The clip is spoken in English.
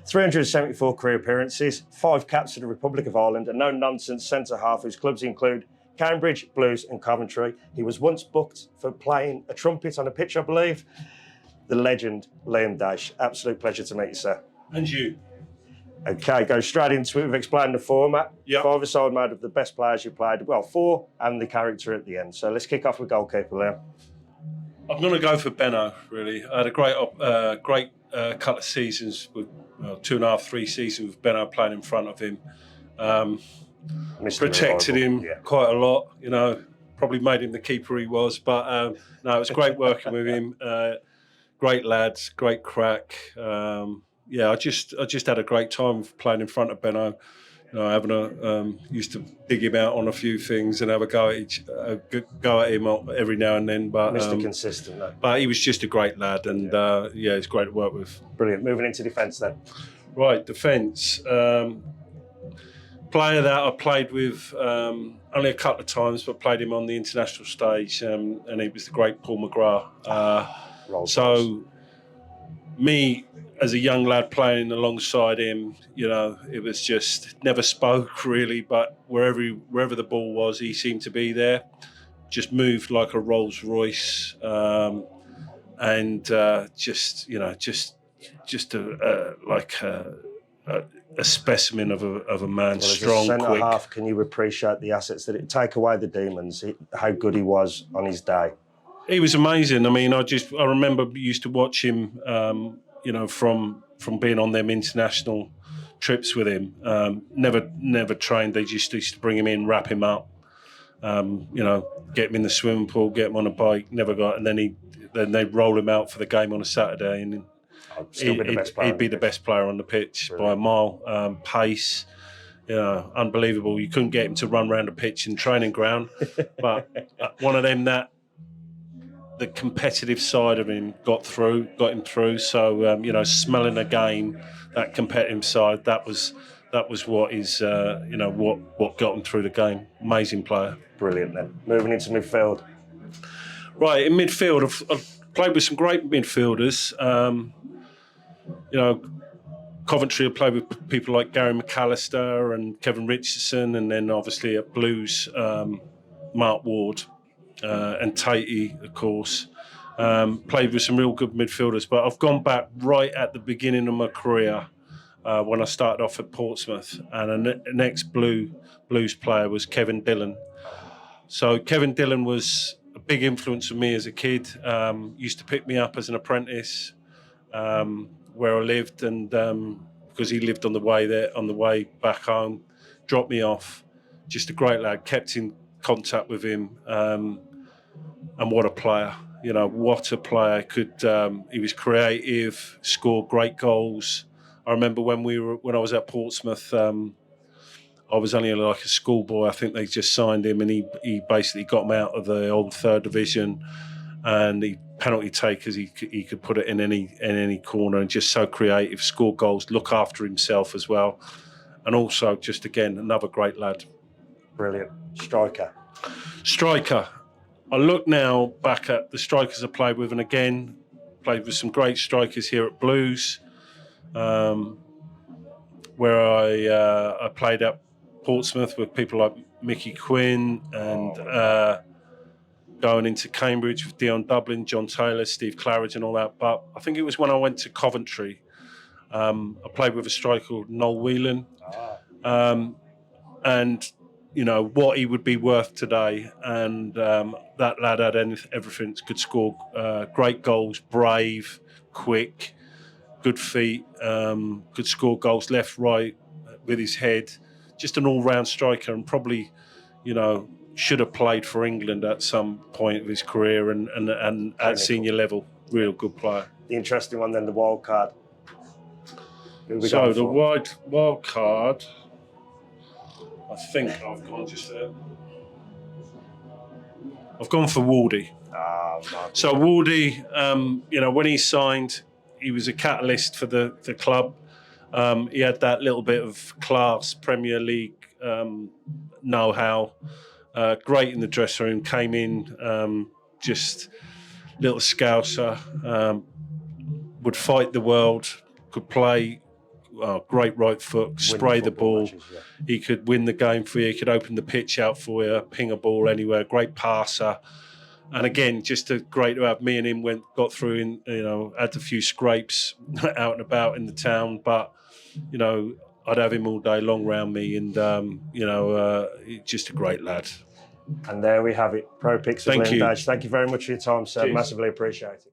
374 career appearances, 5 caps for the Republic of Ireland, a no-nonsense centre-half whose clubs include Cambridge, Blues and Coventry. He was once booked for playing a trumpet on a pitch, I believe. The legend, Liam Daish. Absolute pleasure to meet you, sir. And you. Okay, go straight into it. We've explained the format. Yep. 5-a-side made of the best players you played. Well, 4 and the character at the end. So let's kick off with goalkeeper, Liam. I'm going to go for Benno, really. I had a great couple of seasons, with 2.5, 3 seasons with Benno playing in front of him. Protected him quite a lot, probably made him the keeper he was. But no, it was great working with him. Great lads, great crack. I just had a great time playing in front of Benno. Used to dig him out on a few things and have a go at him every now and then. But Mr. Consistent, though. But he was just a great lad, and it's great to work with. Brilliant. Moving into defence then. Right, defence. Player that I played with only a couple of times, but played him on the international stage, and he was the great Paul McGrath. Me, as a young lad playing alongside him, it was just never spoke really, but wherever the ball was, he seemed to be there. Just moved like a Rolls Royce, and just a specimen of a man, strong, as a quick. half, can you appreciate the assets that it take away the demons? How good he was on his day. He was amazing. I mean, I remember used to watch him. From being on them international trips with him. Never trained. They just used to bring him in, wrap him up, get him in the swimming pool, get him on a bike. Never got, and then they'd roll him out for the game on a Saturday, and he'd be the best player on the pitch. Brilliant. By a mile. Pace, unbelievable. You couldn't get him to run around the pitch in training ground, but one of them that. The competitive side of him got him through. So smelling a game, that competitive side, that was what is what got him through the game. Amazing player. Brilliant. Then moving into midfield. Right, in midfield, I've played with some great midfielders. Coventry, I played with people like Gary McAllister and Kevin Richardson, and then obviously at Blues, Mark Ward. And Tatey, of course. Played with some real good midfielders, but I've gone back right at the beginning of my career when I started off at Portsmouth, and the next Blues player was Kevin Dillon. So Kevin Dillon was a big influence on me as a kid. Used to pick me up as an apprentice where I lived, and because he lived on the way back home, dropped me off. Just a great lad. Kept in contact with him. And what a player, what a player. He was creative, scored great goals. I remember when I was at Portsmouth, I was only like a schoolboy. I think they just signed him, and he basically got him out of the old third division, and he penalty takers, he could put it in any corner, and just so creative, score goals, look after himself as well. And also just again, another great lad. Brilliant. Striker. I look now back at the strikers I played with, and again, played with some great strikers here at Blues, where I played at Portsmouth with people like Mickey Quinn, and going into Cambridge with Dion Dublin, John Taylor, Steve Claridge and all that. But I think it was when I went to Coventry, I played with a striker called Noel Whelan, and what he would be worth today, and that lad had everything. Could score great goals, brave, quick, good feet, could score goals left, right, with his head. Just an all-round striker, and probably, should have played for England at some point of his career and at senior level. Real good player. The interesting one then, the wild card. So the wild card, I think I've gone just there. I've gone for Wardy. So Wardy, when he signed, he was a catalyst for the club. He had that little bit of class, Premier League know-how. Great in the dressing room. Came in, just little scouser. Would fight the world. Could play great right foot, spray the ball. Matches, yeah. He could win the game for you. He could open the pitch out for you, ping a ball anywhere. Great passer. And again, just great to have. Me and him got through in, had a few scrapes out and about in the town, but, I'd have him all day long round me, and just a great lad. And there we have it. Pro picks of Thank Liam you. Daish. Thank you very much for your time, sir. Cheers. Massively appreciated.